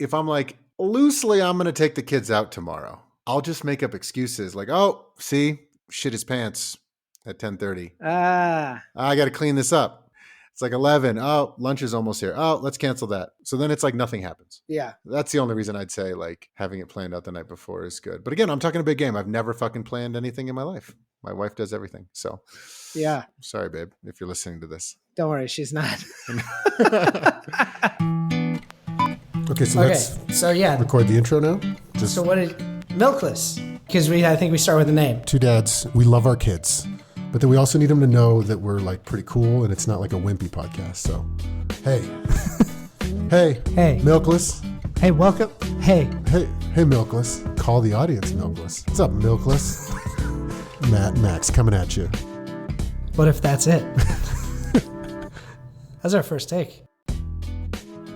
if I'm like, loosely, I'm going to take the kids out tomorrow, I'll just make up excuses like, oh, see, shit his pants at 10:30. I got to clean this up. It's like 11. Oh, lunch is almost here. Oh, let's cancel that. So then it's like nothing happens. Yeah. That's the only reason I'd say like having it planned out the night before is good. But again, I'm talking a big game. I've never fucking planned anything in my life. My wife does everything. So yeah. Sorry, babe, if you're listening to this. Don't worry. She's not. Okay, so let's record the intro now. So what did Milkless? Because I think we start with the name. Two dads. We love our kids. But then we also need them to know that we're like pretty cool and it's not like a wimpy podcast. So, hey. Hey, Milkless. Hey, welcome. Hey, Milkless. Call the audience, Milkless. What's up, Milkless? Max coming at you. What if that's it? That's our first take.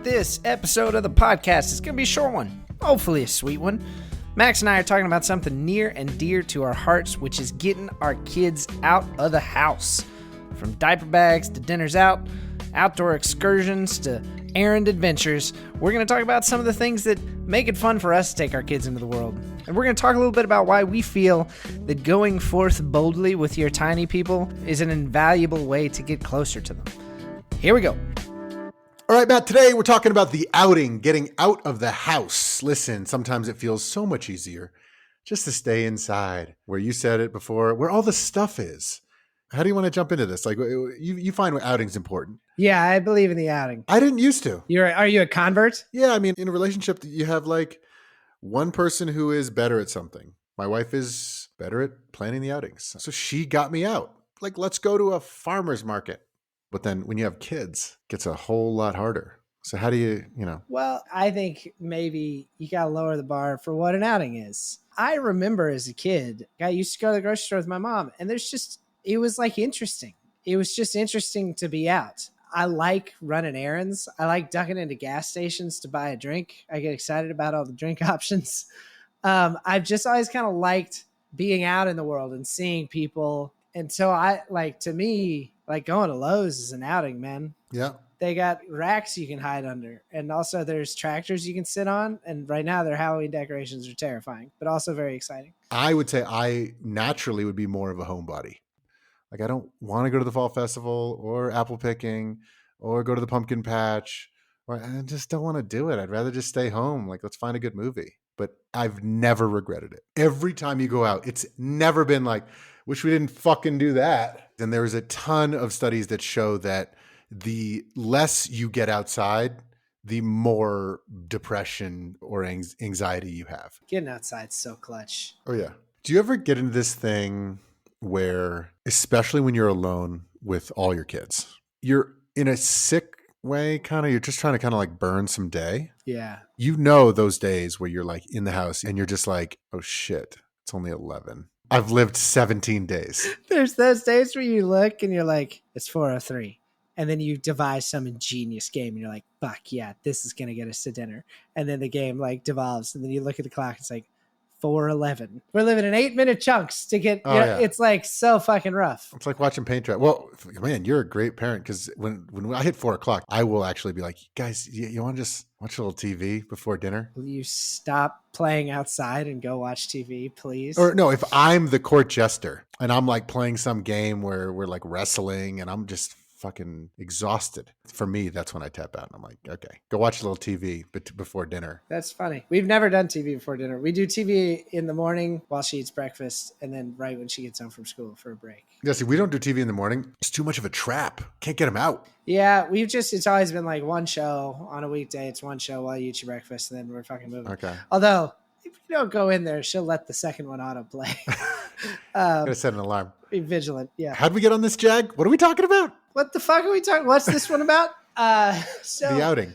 This episode of the podcast is going to be a short one. Hopefully a sweet one. Max and I are talking about something near and dear to our hearts, which is getting our kids out of the house. From diaper bags to dinners out, outdoor excursions to errand adventures, we're going to talk about some of the things that make it fun for us to take our kids into the world. And we're going to talk a little bit about why we feel that going forth boldly with your tiny people is an invaluable way to get closer to them. Here we go. All right, Matt, today we're talking about the outing, getting out of the house. Listen, sometimes it feels so much easier just to stay inside, where you said it before, where all the stuff is. How do you want to jump into this? Like, you find outings important. Yeah, I believe in the outing. I didn't used to. Are you a convert? Yeah, I mean, in a relationship, you have like one person who is better at something. My wife is better at planning the outings. So she got me out. Like, let's go to a farmer's market. But then when you have kids, it gets a whole lot harder. So how do you? Well, I think maybe you got to lower the bar for what an outing is. I remember as a kid, I used to go to the grocery store with my mom, and it was like interesting. It was just interesting to be out. I like running errands. I like ducking into gas stations to buy a drink. I get excited about all the drink options. I've just always kind of liked being out in the world and seeing people. And so to me, like going to Lowe's is an outing, man. Yeah. They got racks you can hide under. And also there's tractors you can sit on. And right now their Halloween decorations are terrifying, but also very exciting. I would say I naturally would be more of a homebody. Like I don't want to go to the fall festival or apple picking or go to the pumpkin patch. Or I just don't want to do it. I'd rather just stay home. Like, let's find a good movie. But I've never regretted it. Every time you go out, it's never been like, wish we didn't fucking do that. And there's a ton of studies that show that the less you get outside, the more depression or anxiety you have. Getting outside's so clutch. Oh, yeah. Do you ever get into this thing where, especially when you're alone with all your kids, you're in a sick way, you're just trying to kind of like burn some day? Yeah. You know those days where you're like in the house and you're just like, oh shit, it's only 11. I've lived 17 days. There's those days where you look and you're like, it's 4:03. And then you devise some ingenious game and you're like, fuck yeah, this is going to get us to dinner. And then the game like devolves. And then you look at the clock, it's like 4:11. We're living in 8-minute chunks to get, yeah. It's like so fucking rough. It's like watching paint dry. Well, man, you're a great parent because when I hit 4:00, I will actually be like, guys, you want to just watch a little TV before dinner? Will you stop playing outside and go watch TV, please? Or no, if I'm the court jester and I'm like playing some game where we're like wrestling and I'm just fucking exhausted. For me, that's when I tap out and I'm like, okay, go watch a little TV before dinner. That's funny. We've never done TV before dinner. We do TV in the morning while she eats breakfast and then right when she gets home from school for a break. Yeah, see, we don't do TV in the morning. It's too much of a trap. Can't get them out. Yeah, it's always been like one show on a weekday. It's one show while you eat your breakfast and then we're fucking moving. Okay. Although, if you don't go in there, she'll let the second one autoplay. Gotta set an alarm. Be vigilant. Yeah. How'd we get on this, Jag? What are we talking about? What the fuck are we talking? What's this one about? The outing.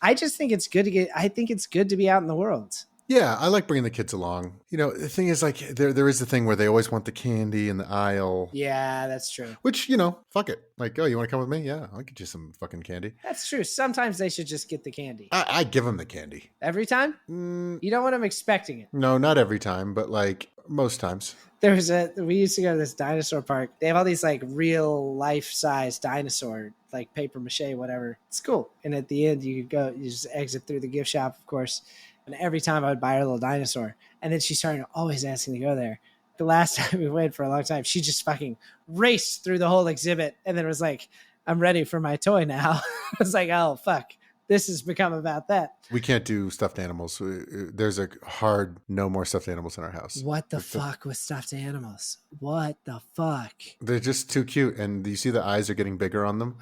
I just think it's good to be out in the world. Yeah, I like bringing the kids along. The thing is, like, there is the thing where they always want the candy in the aisle. Yeah, that's true. Which, fuck it. Like, oh, you want to come with me? Yeah, I'll get you some fucking candy. That's true. Sometimes they should just get the candy. I give them the candy. Every time? You don't want them expecting it. No, not every time, but like most times. We used to go to this dinosaur park. They have all these like real life size dinosaur like paper mache, whatever. It's cool. And at the end, you just exit through the gift shop, of course. And every time I would buy her a little dinosaur. And then she started always asking to go there. The last time we went for a long time, she just fucking raced through the whole exhibit and then was like, I'm ready for my toy now. I was like, oh, fuck. This has become about that. We can't do stuffed animals. There's a hard no more stuffed animals in our house. What the fuck with stuffed animals? What the fuck? They're just too cute. And you see the eyes are getting bigger on them.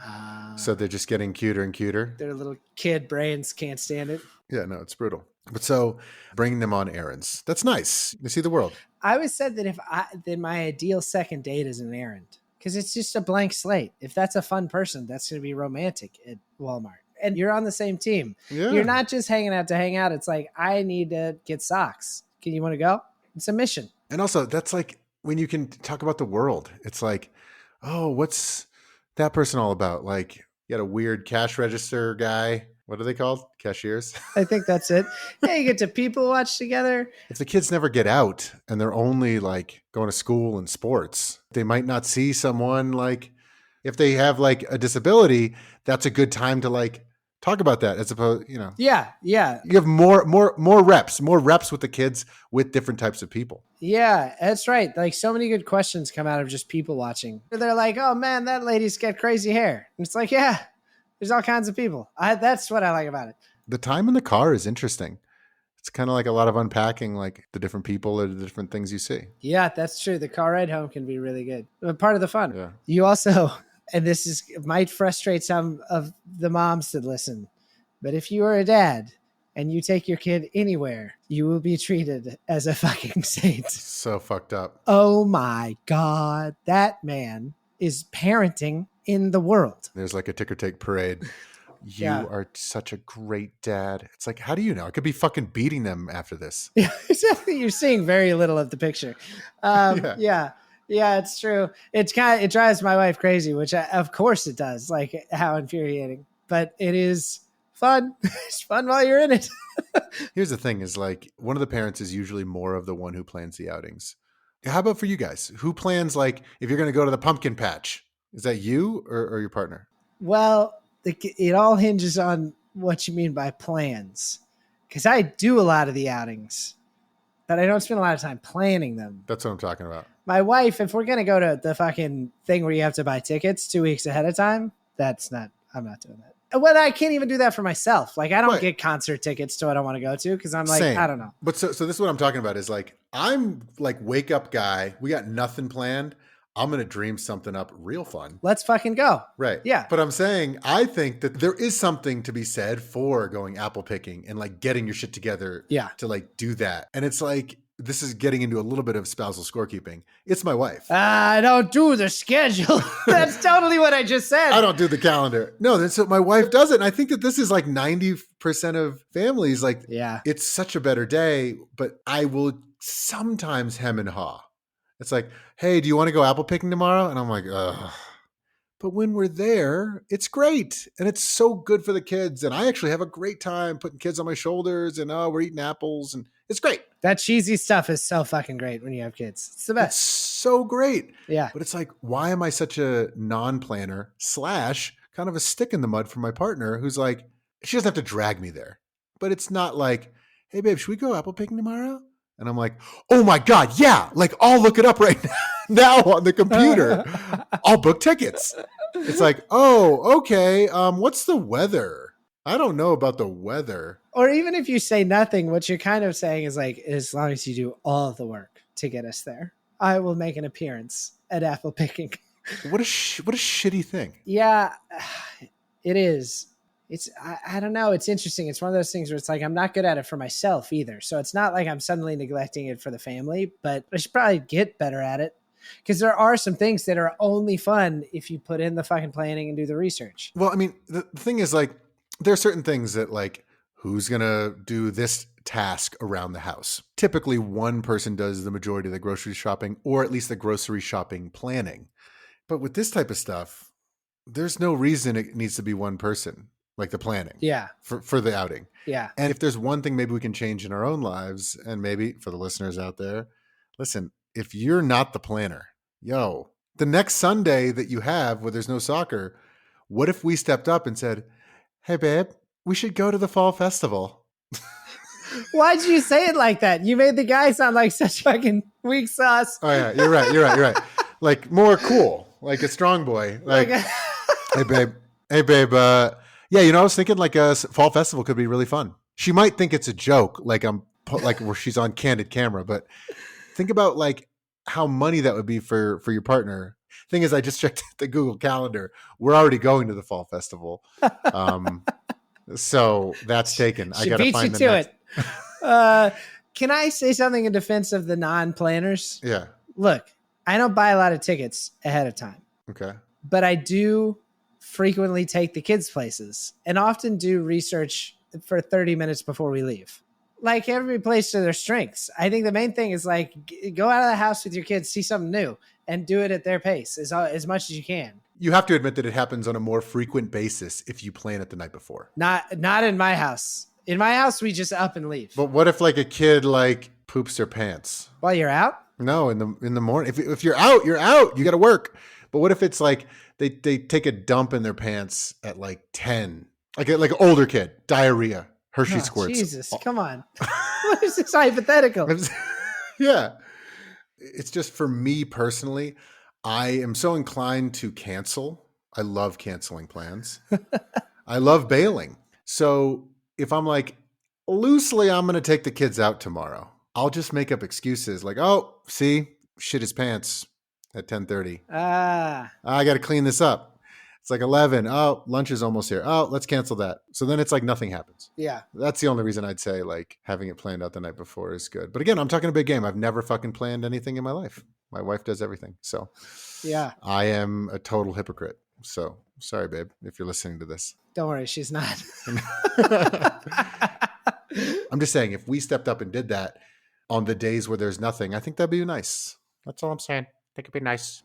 So they're just getting cuter and cuter. Their little kid brains can't stand it. Yeah, no, it's brutal. But so bringing them on errands, that's nice. They see the world. I always said that then my ideal second date is an errand because it's just a blank slate. If that's a fun person, that's going to be romantic at Walmart. And you're on the same team. Yeah. You're not just hanging out to hang out. It's like, I need to get socks. You want to go? It's a mission. And also, that's like when you can talk about the world. It's like, oh, what's that person all about? Like, you got a weird cash register guy. What are they called? Cashiers? I think that's it. Yeah, you get to people watch together. If the kids never get out and they're only like going to school and sports, they might not see someone. Like if they have like a disability, that's a good time to like talk about that as opposed, you know. Yeah. You have more reps with the kids with different types of people. Yeah, that's right. Like so many good questions come out of just people watching. They're like, oh man, that lady's got crazy hair. And it's like, yeah, there's all kinds of people. That's what I like about it. The time in the car is interesting. It's kind of like a lot of unpacking, like the different people or the different things you see. Yeah, that's true. The car ride home can be really good. But part of the fun. Yeah. You also, and this might frustrate some of the moms that listen, but if you are a dad and you take your kid anywhere, you will be treated as a fucking saint. So fucked up. Oh my God. That man is parenting in the world. There's like a ticker tape parade. You are such a great dad. It's like, how do you know? I could be fucking beating them after this. Yeah, exactly. You're seeing very little of the picture. Yeah, it's true. It drives my wife crazy, which of course it does. Like how infuriating, but it is fun. It's fun while you're in it. Here's the thing: is like one of the parents is usually more of the one who plans the outings. How about for you guys? Who plans like if you're going to go to the pumpkin patch? Is that you or your partner? Well, it all hinges on what you mean by plans. Because I do a lot of the outings, but I don't spend a lot of time planning them. That's what I'm talking about. My wife, if we're going to go to the fucking thing where you have to buy tickets 2 weeks ahead of time, I'm not doing that. Well, I can't even do that for myself. Like I don't get concert tickets to what I want to go to because I'm like, Same. I don't know. But so this is what I'm talking about is like, I'm like wake up guy. We got nothing planned. I'm going to dream something up real fun. Let's fucking go. Right. Yeah. But I'm saying, I think that there is something to be said for going apple picking and like getting your shit together to like do that. And it's like, this is getting into a little bit of spousal scorekeeping. It's my wife. I don't do the schedule. That's totally what I just said. I don't do the calendar. No, that's what my wife does it. And I think that this is like 90% of families. Like, it's such a better day, but I will sometimes hem and haw. It's like, hey, do you want to go apple picking tomorrow? And I'm like, ugh. But when we're there, it's great. And it's so good for the kids. And I actually have a great time putting kids on my shoulders and we're eating apples and it's great. That cheesy stuff is so fucking great when you have kids. It's the best. It's so great. Yeah. But it's like, why am I such a non-planner / kind of a stick in the mud for my partner who's like, she doesn't have to drag me there. But it's not like, hey, babe, should we go apple picking tomorrow? And I'm like, oh my God, yeah. Like, I'll look it up right now on the computer. I'll book tickets. It's like, oh, okay. What's the weather? I don't know about the weather. Or even if you say nothing, what you're kind of saying is like, as long as you do all of the work to get us there, I will make an appearance at apple picking. What a shitty thing. Yeah, it is. I don't know. It's interesting. It's one of those things where it's like, I'm not good at it for myself either. So it's not like I'm suddenly neglecting it for the family, but I should probably get better at it because there are some things that are only fun if you put in the fucking planning and do the research. Well, I mean, the thing is like, there are certain things that like, who's going to do this task around the house? Typically one person does the majority of the grocery shopping or at least the grocery shopping planning. But with this type of stuff, there's no reason it needs to be one person. Like the planning. Yeah. For the outing. Yeah. And if there's one thing maybe we can change in our own lives, and maybe for the listeners out there, listen, if you're not the planner, the next Sunday that you have where there's no soccer, What if we stepped up and said, hey, babe, we should go to the fall festival? Why'd you say it like that? You made the guy sound like such fucking weak sauce. Oh, yeah, you're right. Like more cool, like a strong boy. Like, hey, babe. Yeah, I was thinking like a fall festival could be really fun. She might think it's a joke, like where she's on candid camera, but think about like how money that would be for your partner. Thing is, I just checked the Google Calendar. We're already going to the fall festival, so that's taken. She beat you to it. Can I say something in defense of the non-planners? Yeah. Look, I don't buy a lot of tickets ahead of time. Okay. But I do frequently take the kids places and often do research for 30 minutes before we leave. Like, everybody plays to their strengths. I think the main thing is like, go out of the house with your kids, see something new, and do it at their pace as much as you can. You have to admit that it happens on a more frequent basis if you plan it the night before. Not in my house. In my house, we just up and leave. But what if like a kid like poops their pants while you're out? No, in the morning. If you're out, you're out. You got to work. But what if it's like they take a dump in their pants at like 10, like an older kid, diarrhea, Hershey squirts. Jesus, come on. What is this hypothetical? Yeah. It's just, for me personally, I am so inclined to cancel. I love canceling plans. I love bailing. So if I'm like, loosely, I'm going to take the kids out tomorrow, I'll just make up excuses like, oh, see, shit his pants at 10:30. I got to clean this up. It's like 11. Oh, lunch is almost here. Oh, let's cancel that. So then it's like nothing happens. Yeah. That's the only reason I'd say like having it planned out the night before is good. But again, I'm talking a big game. I've never fucking planned anything in my life. My wife does everything. So yeah, I am a total hypocrite. So sorry, babe, if you're listening to this. Don't worry, she's not. I'm just saying, if we stepped up and did that on the days where there's nothing, I think that'd be nice. That's all I'm saying. I think it'd be nice.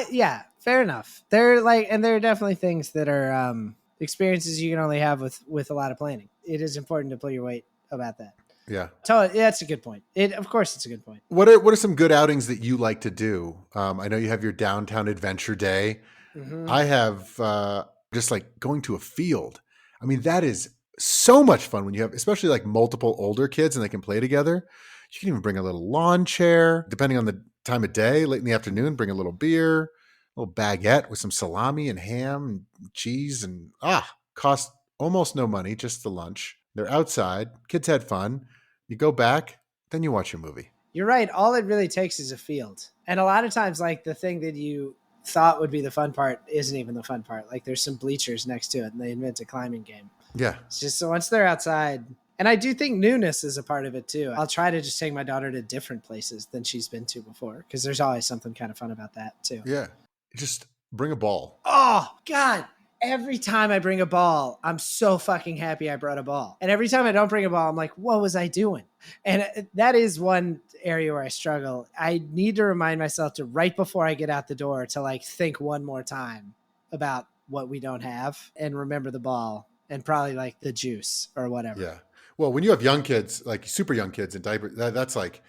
Yeah, fair enough. There are definitely things that are experiences you can only have with a lot of planning. It is important to pull your weight about that. Yeah. That's a good point. Of course, it's a good point. What are some good outings that you like to do? I know you have your downtown adventure day. Mm-hmm. I have just like going to a field. I mean, that is so much fun when you have, especially like multiple older kids and they can play together. You can even bring a little lawn chair, depending on the time of day, late in the afternoon, bring a little beer, a little baguette with some salami and ham and cheese, and cost almost no money, just the lunch. They're outside, kids had fun. You go back, then you watch your movie. You're right. All it really takes is a field. And a lot of times, like, the thing that you thought would be the fun part isn't even the fun part. Like, there's some bleachers next to it and they invent a climbing game. Yeah. It's just, so once they're outside, and I do think newness is a part of it too. I'll try to just take my daughter to different places than she's been to before, because there's always something kind of fun about that too. Yeah. Just bring a ball. Oh, God. Every time I bring a ball, I'm so fucking happy I brought a ball. And every time I don't bring a ball, I'm like, what was I doing? And that is one area where I struggle. I need to remind myself to, right before I get out the door, to like think one more time about what we don't have and remember the ball and probably like the juice or whatever. Yeah. Well, when you have young kids, like super young kids in diapers, that's like,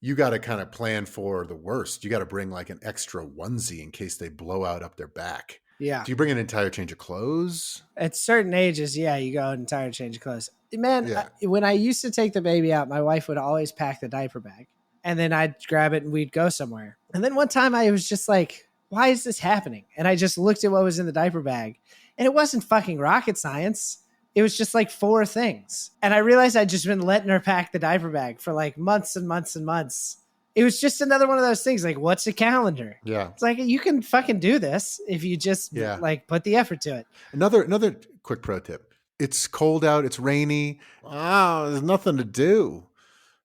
you got to kind of plan for the worst. You got to bring like an extra onesie in case they blow out up their back. Yeah. Do you bring an entire change of clothes? At certain ages, yeah, you go an entire change of clothes. Man, yeah. When I used to take the baby out, my wife would always pack the diaper bag, and then I'd grab it and we'd go somewhere. And then one time I was just like, why is this happening? And I just looked at what was in the diaper bag, and it wasn't fucking rocket science. It was just like 4 things. And I realized I'd just been letting her pack the diaper bag for like months and months and months. It was just another one of those things. Like, what's a calendar? Yeah. It's like, you can fucking do this if you just like put the effort to it. Another quick pro tip. It's cold out. It's rainy. There's nothing to do.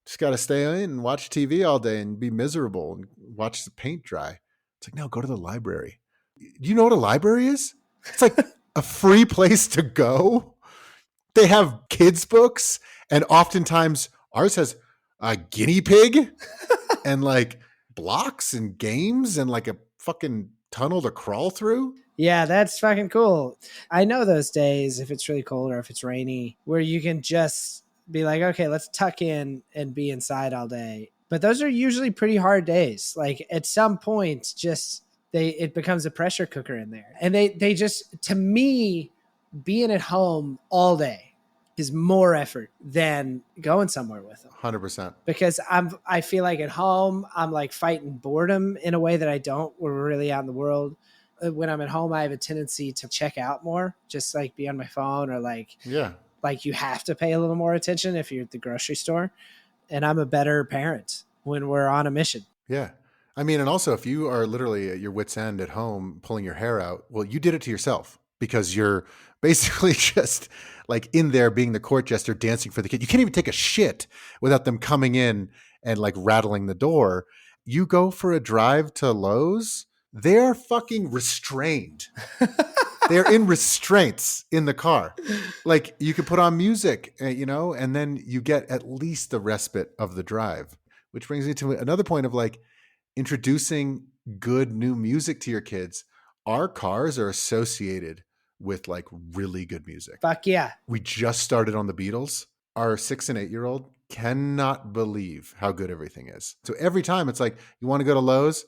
Just got to stay in and watch TV all day and be miserable and watch the paint dry. It's like, no, go to the library. Do you know what a library is? It's like a free place to go. They have kids' books, and oftentimes ours has a guinea pig and like blocks and games and like a fucking tunnel to crawl through. Yeah, that's fucking cool. I know those days, if it's really cold or if it's rainy, where you can just be like, okay, let's tuck in and be inside all day. But those are usually pretty hard days. Like, at some point, just It becomes a pressure cooker in there. And they just, to me, being at home all day is more effort than going somewhere with them. 100%. Because I feel like at home, I'm like fighting boredom in a way that I don't when we're really out in the world. When I'm at home, I have a tendency to check out more, just like be on my phone or like you have to pay a little more attention if you're at the grocery store. And I'm a better parent when we're on a mission. Yeah. I mean, and also if you are literally at your wit's end at home pulling your hair out, well, you did it to yourself because you're basically just like in there being the court jester dancing for the kid. You can't even take a shit without them coming in and like rattling the door. You go for a drive to Lowe's, they're fucking restrained. They're in restraints in the car. Like you could put on music, and then you get at least the respite of the drive, which brings me to another point of like introducing good new music to your kids. Our cars are associated with like really good music. Fuck yeah. We just started on the Beatles. Our 6 and 8-year-old cannot believe how good everything is. So every time it's like, you want to go to Lowe's?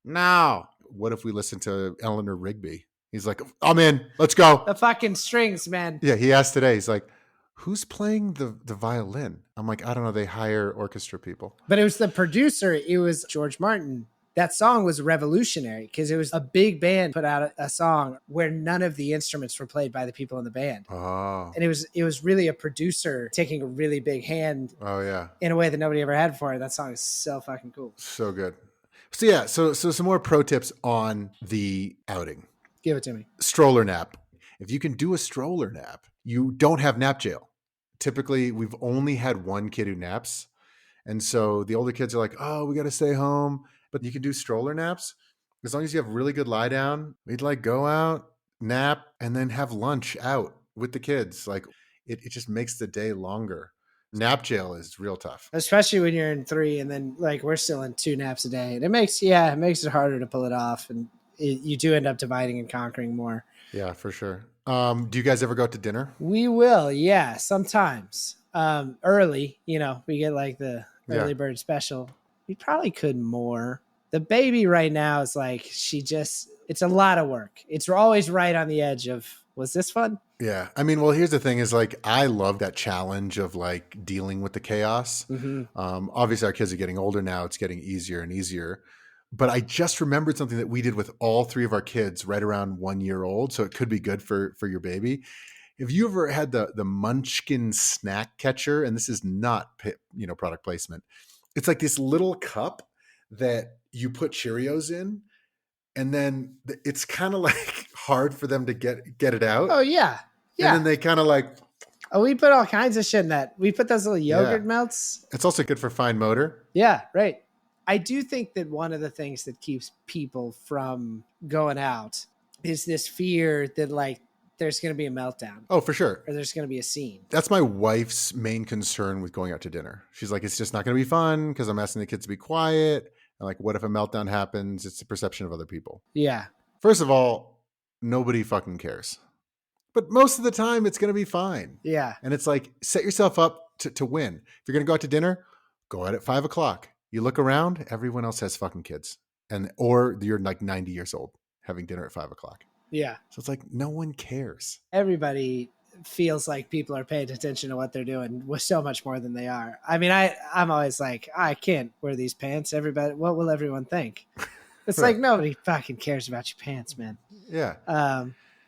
No. What if we listen to Eleanor Rigby? He's like, I'm in. Let's go. The fucking strings, man. Yeah, he asked today. He's like, who's playing the violin? I'm like, I don't know. They hire orchestra people. But it was the producer. It was George Martin. That song was revolutionary because it was a big band put out a song where none of the instruments were played by the people in the band. Oh. And it was really a producer taking a really big hand. Oh, yeah. In a way that nobody ever had before. That song is so fucking cool. So good. So yeah, so some more pro tips on the outing. Give it to me. Stroller nap. If you can do a stroller nap, you don't have nap jail. Typically, we've only had one kid who naps. And so the older kids are like, oh, we got to stay home. But you can do stroller naps. As long as you have really good lie down, we'd like go out, nap, and then have lunch out with the kids. Like it just makes the day longer. Nap jail is real tough. Especially when you're in 3 and then like we're still in 2 naps a day. And it makes it harder to pull it off. And you do end up dividing and conquering more. Yeah, for sure. Do you guys ever go out to dinner? We will. Yeah, sometimes. Early, we get like the early bird special. We probably could more. The baby right now is like, it's a lot of work. It's always right on the edge of, was this fun? Yeah. I mean, well, here's the thing is like, I love that challenge of like dealing with the chaos. Mm-hmm. Obviously our kids are getting older now. It's getting easier and easier. But I just remembered something that we did with all 3 of our kids right around 1 year old. So it could be good for your baby. Have you ever had the Munchkin snack catcher? And this is not, product placement. It's like this little cup that you put Cheerios in, and then it's kind of like hard for them to get it out. Oh, yeah. Yeah. And then they kind of like... Oh, we put all kinds of shit in that. We put those little yogurt melts. It's also good for fine motor. Yeah, right. I do think that one of the things that keeps people from going out is this fear that like there's going to be a meltdown. Oh, for sure. Or there's going to be a scene. That's my wife's main concern with going out to dinner. She's like, it's just not going to be fun because I'm asking the kids to be quiet. And like, what if a meltdown happens? It's the perception of other people. Yeah. First of all, nobody fucking cares. But most of the time, it's going to be fine. Yeah. And it's like, set yourself up to win. If you're going to go out to dinner, go out at 5 o'clock. You look around, everyone else has fucking kids. Or you're like 90 years old having dinner at 5 o'clock. Yeah. So it's like, no one cares. Everybody feels like people are paying attention to what they're doing with so much more than they are. I mean, I'm always like, I can't wear these pants. Everybody, what will everyone think? It's Right. like, nobody fucking cares about your pants, man. Yeah.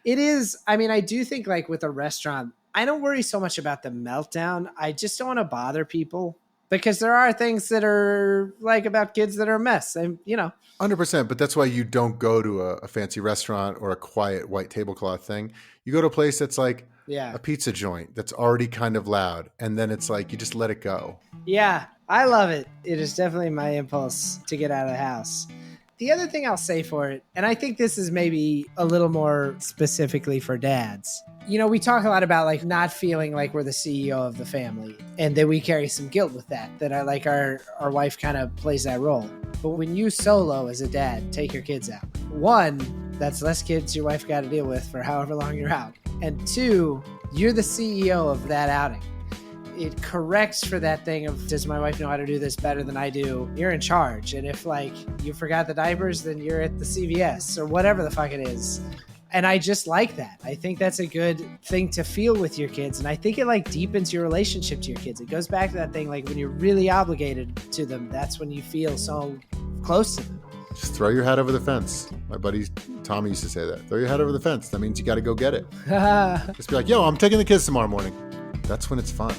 It is. I mean, I do think like with a restaurant, I don't worry so much about the meltdown. I just don't want to bother people because there are things that are like about kids that are a mess. And, 100%. But that's why you don't go to a fancy restaurant or a quiet white tablecloth thing. You go to a place that's like a pizza joint that's already kind of loud. And then it's like, you just let it go. Yeah, I love it. It is definitely my impulse to get out of the house. The other thing I'll say for it, and I think this is maybe a little more specifically for dads. We talk a lot about like not feeling like we're the CEO of the family and that we carry some guilt with that our wife kind of plays that role. But when you solo as a dad, take your kids out. 1, that's less kids your wife got to deal with for however long you're out. And 2, you're the CEO of that outing. it corrects for that thing of, does my wife know how to do this better than I do? You're in charge. And if like you forgot the diapers, then you're at the CVS or whatever the fuck it is. And I just like that. I think that's a good thing to feel with your kids. And I think it like deepens your relationship to your kids. It goes back to that thing, like when you're really obligated to them, that's when you feel so close to them. Just throw your hat over the fence. My buddy Tommy used to say that. Throw your hat over the fence. That means you got to go get it. Just be like, yo, I'm taking the kids tomorrow morning. That's when it's fun.